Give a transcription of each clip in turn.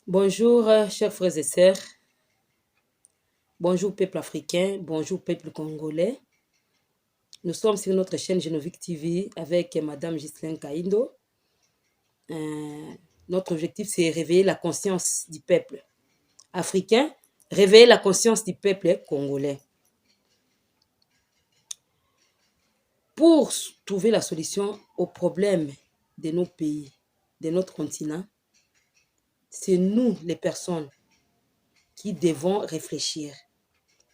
Bonjour, chers frères et sœurs. Bonjour, peuple africain. Bonjour, peuple congolais. Nous sommes sur notre chaîne Genovic TV avec Madame Ghislaine Kaindo. Notre objectif, c'est réveiller la conscience du peuple africain, réveiller la conscience du peuple congolais. Pour trouver la solution aux problèmes de nos pays, de notre continent, c'est nous, les personnes, qui devons réfléchir,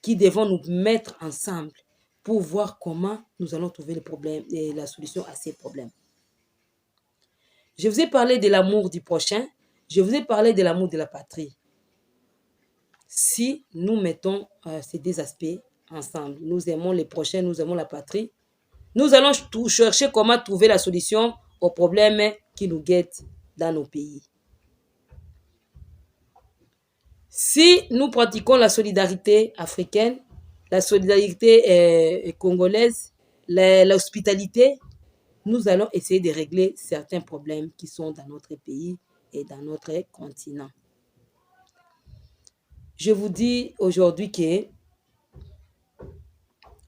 qui devons nous mettre ensemble pour voir comment nous allons trouver le problème et la solution à ces problèmes. Je vous ai parlé de l'amour du prochain, je vous ai parlé de l'amour de la patrie. Si nous mettons ces deux aspects ensemble, nous aimons les prochains, nous aimons la patrie, nous allons chercher comment trouver la solution aux problèmes qui nous guettent dans nos pays. Si nous pratiquons la solidarité africaine, la solidarité congolaise, l'hospitalité, nous allons essayer de régler certains problèmes qui sont dans notre pays et dans notre continent. Je vous dis aujourd'hui que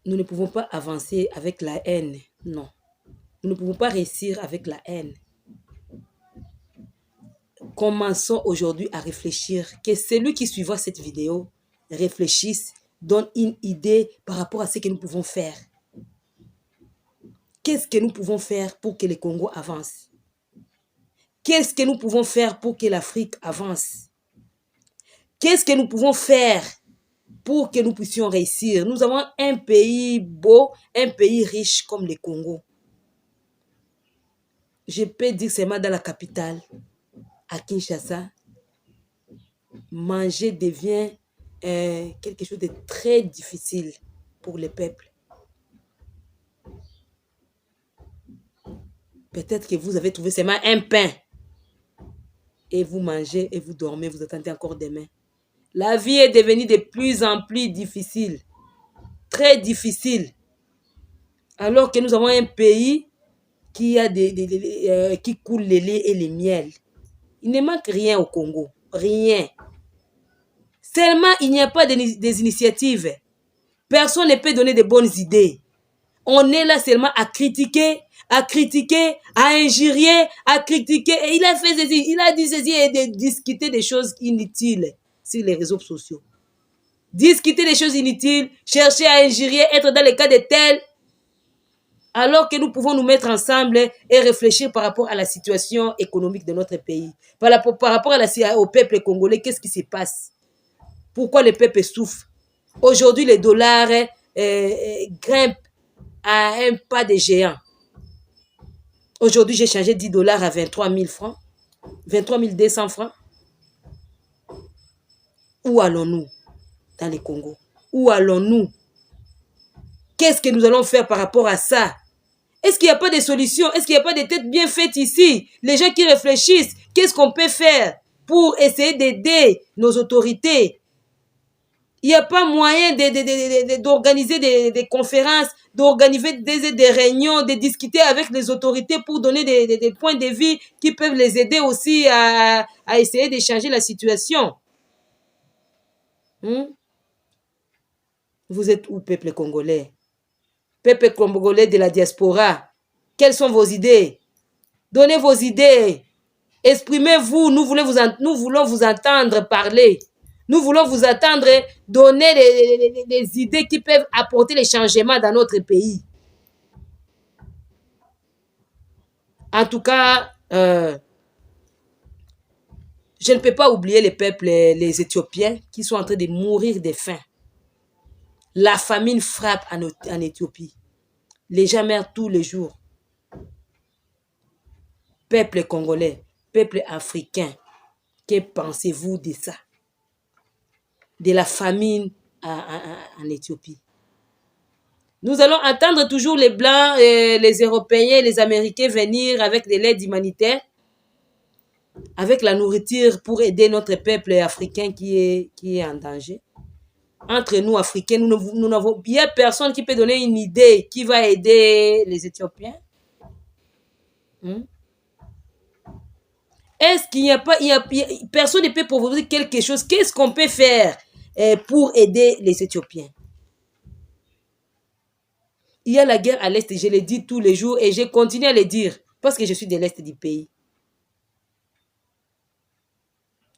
nous ne pouvons pas avancer avec la haine. Non. Nous ne pouvons pas réussir avec la haine. Commençons aujourd'hui à réfléchir, que celui qui suivra cette vidéo réfléchisse, donne une idée par rapport à ce que nous pouvons faire. Qu'est-ce que nous pouvons faire pour que le Congo avance? Qu'est-ce que nous pouvons faire pour que l'Afrique avance? Qu'est-ce que nous pouvons faire pour que nous puissions réussir? Nous avons un pays beau, un pays riche comme le Congo. Je peux dire seulement dans la capitale, à Kinshasa, manger devient quelque chose de très difficile pour le peuple. Peut-être que vous avez trouvé seulement un pain et vous mangez et vous dormez, vous attendez encore demain. La vie est devenue de plus en plus difficile, très difficile. Alors que nous avons un pays qui a qui coule le lait et le miel. Il ne manque rien au Congo, rien. Seulement, il n'y a pas des initiatives. Personne ne peut donner de bonnes idées. On est là seulement à critiquer, à injurier, à critiquer. Et il a fait ceci, il a dit ceci et de discuter des choses inutiles sur les réseaux sociaux. Discuter des choses inutiles, chercher à injurier, être dans le cas de tel. Alors que nous pouvons nous mettre ensemble et réfléchir par rapport à la situation économique de notre pays. Par rapport au peuple congolais, qu'est-ce qui se passe? Pourquoi le peuple souffre? Aujourd'hui, les dollars grimpent à un pas de géant. Aujourd'hui, j'ai changé 10 dollars à 23 000 francs, 23 200 francs. Où allons-nous dans le Congo? Où allons-nous? Qu'est-ce que nous allons faire par rapport à ça? Est-ce qu'il n'y a pas de solution? Est-ce qu'il n'y a pas de têtes bien faites ici? Les gens qui réfléchissent, qu'est-ce qu'on peut faire pour essayer d'aider nos autorités? Il n'y a pas moyen d'organiser des conférences, d'organiser des réunions, de discuter avec les autorités pour donner des points de vue qui peuvent les aider aussi à essayer de changer la situation. Vous êtes où, peuple congolais? Peuple congolais de la diaspora, quelles sont vos idées? Donnez vos idées. Exprimez-vous. Nous voulons vous entendre parler. Nous voulons vous attendre, donner des idées qui peuvent apporter les changements dans notre pays. En tout cas, je ne peux pas oublier les peuples, les Éthiopiens, qui sont en train de mourir de faim. La famine frappe en Éthiopie. Les gens meurent tous les jours. Peuple congolais, peuple africain, que pensez-vous de ça? De la famine en Éthiopie. Nous allons attendre toujours les Blancs, les Européens, les Américains venir avec de l'aide humanitaire, avec la nourriture pour aider notre peuple africain qui est en danger. Entre nous, Africains, nous n'avons bien personne qui peut donner une idée qui va aider les Éthiopiens. Est-ce qu'il n'y a pas, personne ne peut proposer quelque chose? Qu'est-ce qu'on peut faire pour aider les Éthiopiens? Il y a la guerre à l'Est, je le dis tous les jours et je continue à le dire parce que je suis de l'Est du pays.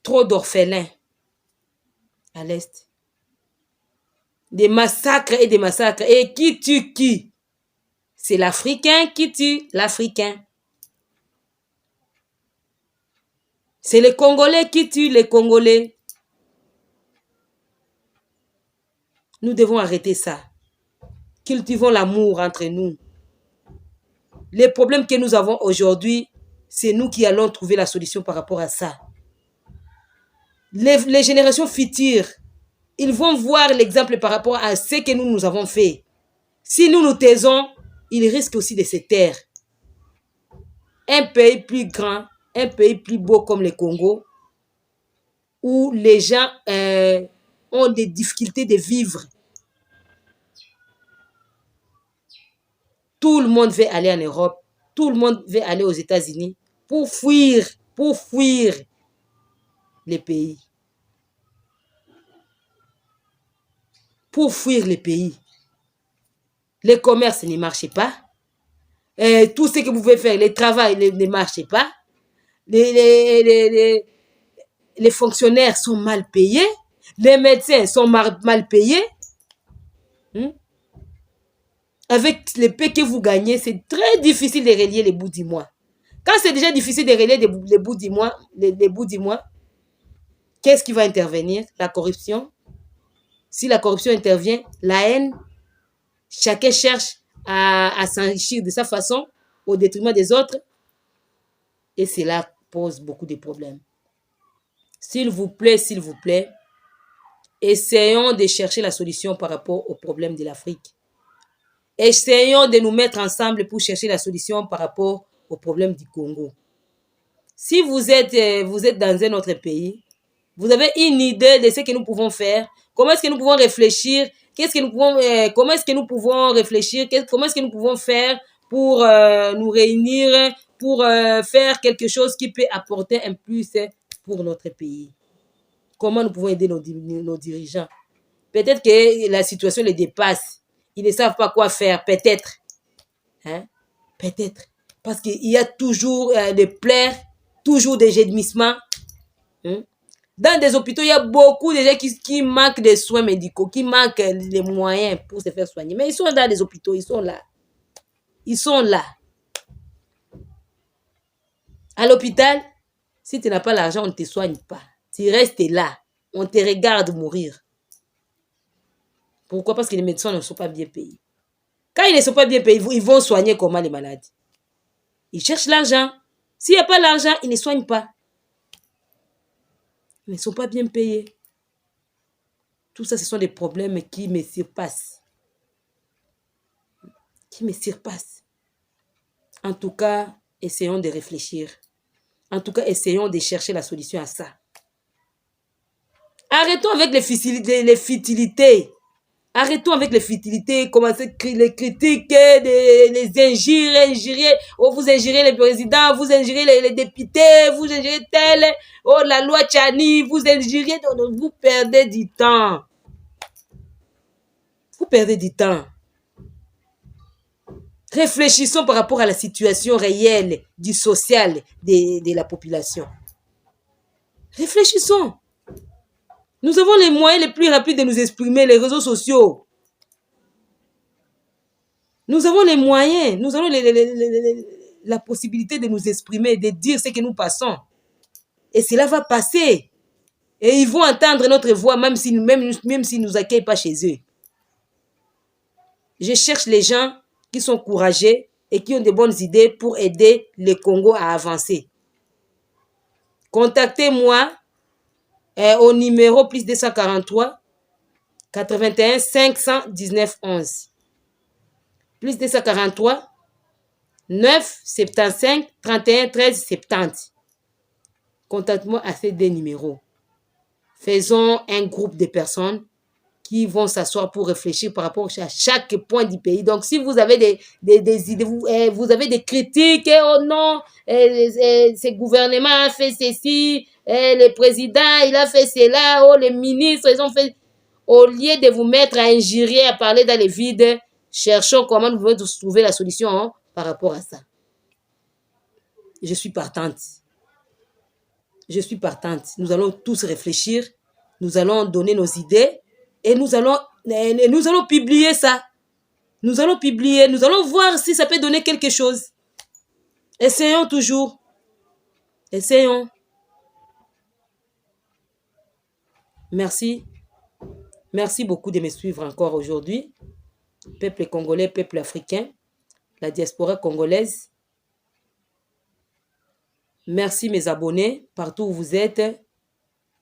Trop d'orphelins à l'Est. Des massacres et des massacres. Et qui tue qui? C'est l'Africain qui tue l'Africain. C'est les Congolais qui tuent les Congolais. Nous devons arrêter ça. Cultivons l'amour entre nous. Les problèmes que nous avons aujourd'hui, c'est nous qui allons trouver la solution par rapport à ça. Les générations futures, ils vont voir l'exemple par rapport à ce que nous avons fait. Si nous nous taisons, ils risquent aussi de se taire. Un pays plus grand, un pays plus beau comme le Congo, où les gens ont des difficultés de vivre. Tout le monde veut aller en Europe, tout le monde veut aller aux États-Unis pour fuir les pays. Pour fuir les pays. Le commerce ne marche pas. Tout ce que vous pouvez faire, le travail ne marche pas. Les fonctionnaires sont mal payés. Les médecins sont mal payés. Avec les paix que vous gagnez, c'est très difficile de relier les bouts du mois. Quand c'est déjà difficile de relier les bouts du mois, qu'est-ce qui va intervenir? La corruption. Si la corruption intervient, la haine, chacun cherche à s'enrichir de sa façon au détriment des autres. Et cela pose beaucoup de problèmes. S'il vous plaît, essayons de chercher la solution par rapport aux problèmes de l'Afrique. Essayons de nous mettre ensemble pour chercher la solution par rapport aux problèmes du Congo. Si vous êtes dans un autre pays, vous avez une idée de ce que nous pouvons faire, comment est-ce que nous pouvons réfléchir, comment est-ce que nous pouvons réfléchir, comment est-ce que nous pouvons faire pour nous réunir, pour faire quelque chose qui peut apporter un plus pour notre pays. Comment nous pouvons aider nos dirigeants? Peut-être que la situation les dépasse. Ils ne savent pas quoi faire, peut-être. Peut-être. Parce qu'il y a toujours des plaies, toujours des gémissements. Dans des hôpitaux, il y a beaucoup de gens qui manquent de soins médicaux, qui manquent les moyens pour se faire soigner. Mais ils sont dans les hôpitaux, ils sont là. Ils sont là. À l'hôpital, si tu n'as pas l'argent, on ne te soigne pas. Tu restes là. On te regarde mourir. Pourquoi? Parce que les médecins ne sont pas bien payés. Quand ils ne sont pas bien payés, ils vont soigner comment les malades? Ils cherchent l'argent. S'il n'y a pas l'argent, ils ne soignent pas. Ils ne sont pas bien payés. Tout ça, ce sont des problèmes qui me surpassent. En tout cas, essayons de réfléchir. En tout cas, essayons de chercher la solution à ça. Arrêtons avec les futilités. Arrêtons avec les futilités, commencer les critiques, les injurier. Oh, vous injuriez les présidents, vous injuriez les députés, vous injuriez tel. Oh, la loi Tchani, vous injuriez. Vous perdez du temps. Vous perdez du temps. Réfléchissons par rapport à la situation réelle du social de la population. Réfléchissons. Nous avons les moyens les plus rapides de nous exprimer, les réseaux sociaux. Nous avons les moyens, nous avons la possibilité de nous exprimer, de dire ce que nous passons. Et cela va passer. Et ils vont entendre notre voix, même s'ils ne nous accueillent pas chez eux. Je cherche les gens qui sont courageux et qui ont de bonnes idées pour aider le Congo à avancer. Contactez-moi au numéro plus 243 81 519 11. Plus 243 9 75 31 13 70. Contacte-moi à ces deux numéros. Faisons un groupe de personnes qui vont s'asseoir pour réfléchir par rapport à chaque point du pays. Donc, si vous avez des idées, vous avez des critiques, oh non, ce gouvernement a fait ceci, le président, il a fait cela, oh, les ministres, ils ont fait... Au lieu de vous mettre à injurier, à parler dans les vides, cherchons comment nous pouvons trouver la solution par rapport à ça. Je suis partante. Je suis partante. Nous allons tous réfléchir, nous allons donner nos idées et nous allons publier ça. Nous allons publier, nous allons voir si ça peut donner quelque chose. Essayons toujours. Essayons. Merci. Merci beaucoup de me suivre encore aujourd'hui. Peuple congolais, peuple africain, la diaspora congolaise. Merci mes abonnés, partout où vous êtes.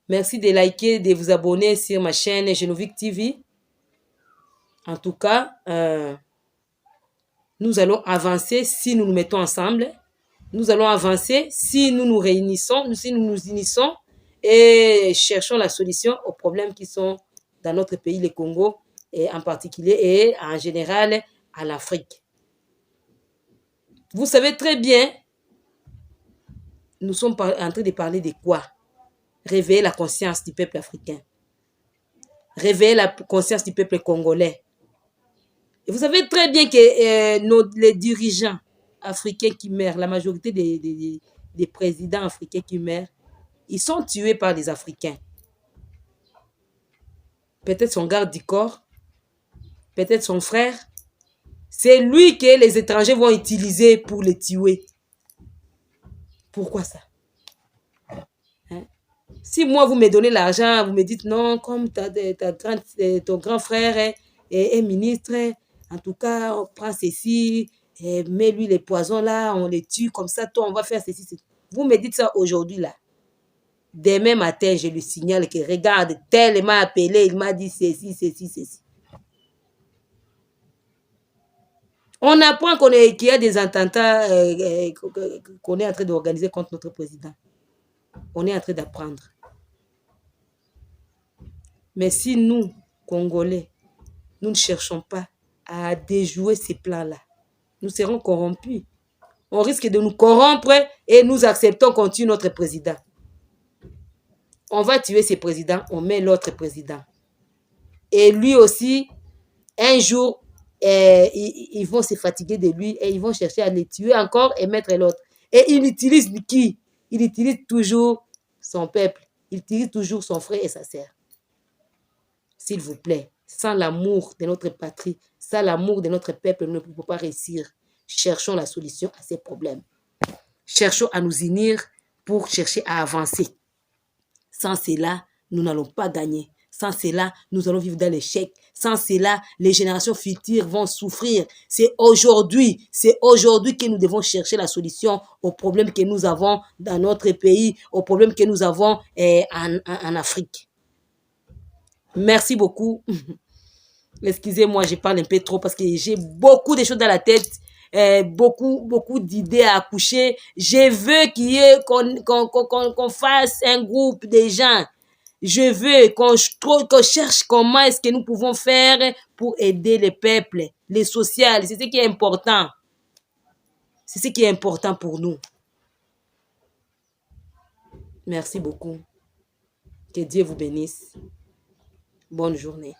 Merci de liker, de vous abonner sur ma chaîne Genovic TV. En tout cas, nous allons avancer si nous nous mettons ensemble. Nous allons avancer si nous nous réunissons, si nous nous unissons et cherchons la solution aux problèmes qui sont dans notre pays, le Congo, et en particulier et en général à l'Afrique. Vous savez très bien, nous sommes en train de parler de quoi? Réveiller la conscience du peuple africain. Réveiller la conscience du peuple congolais. Et vous savez très bien que les dirigeants africains qui meurent, la majorité des présidents africains qui meurent, ils sont tués par des Africains. Peut-être son garde du corps, peut-être son frère. C'est lui que les étrangers vont utiliser pour les tuer. Pourquoi ça? Hein? Si moi, vous me donnez l'argent, vous me dites non, comme ton grand frère est ministre, en tout cas, on prend ceci, mets-lui les poisons là, on les tue, comme ça, toi, on va faire ceci. Vous me dites ça aujourd'hui là. Demain matin, je lui signale que regarde, tel m'a appelé, il m'a dit ceci, ceci, ceci. On apprend qu'il y a des attentats qu'on est en train d'organiser contre notre président. On est en train d'apprendre. Mais si nous, Congolais, nous ne cherchons pas à déjouer ces plans-là, nous serons corrompus. On risque de nous corrompre et nous acceptons qu'on tue notre président. On va tuer ce président, on met l'autre président. Et lui aussi, un jour, ils vont se fatiguer de lui et ils vont chercher à le tuer encore et mettre l'autre. Et il utilise qui? Il utilise toujours son peuple. Il utilise toujours son frère et sa sœur. S'il vous plaît, sans l'amour de notre patrie, sans l'amour de notre peuple, nous ne pouvons pas réussir. Cherchons la solution à ces problèmes. Cherchons à nous unir pour chercher à avancer. Sans cela, nous n'allons pas gagner. Sans cela, nous allons vivre dans l'échec. Sans cela, les générations futures vont souffrir. C'est aujourd'hui que nous devons chercher la solution aux problèmes que nous avons dans notre pays, aux problèmes que nous avons en Afrique. Merci beaucoup. Excusez-moi, je parle un peu trop parce que j'ai beaucoup de choses dans la tête. Beaucoup d'idées à accoucher. Je veux qu'on fasse un groupe de gens. Je veux qu'on cherche comment est-ce que nous pouvons faire pour aider les peuples, les sociales. C'est ce qui est important. C'est ce qui est important pour nous. Merci beaucoup. Que Dieu vous bénisse. Bonne journée.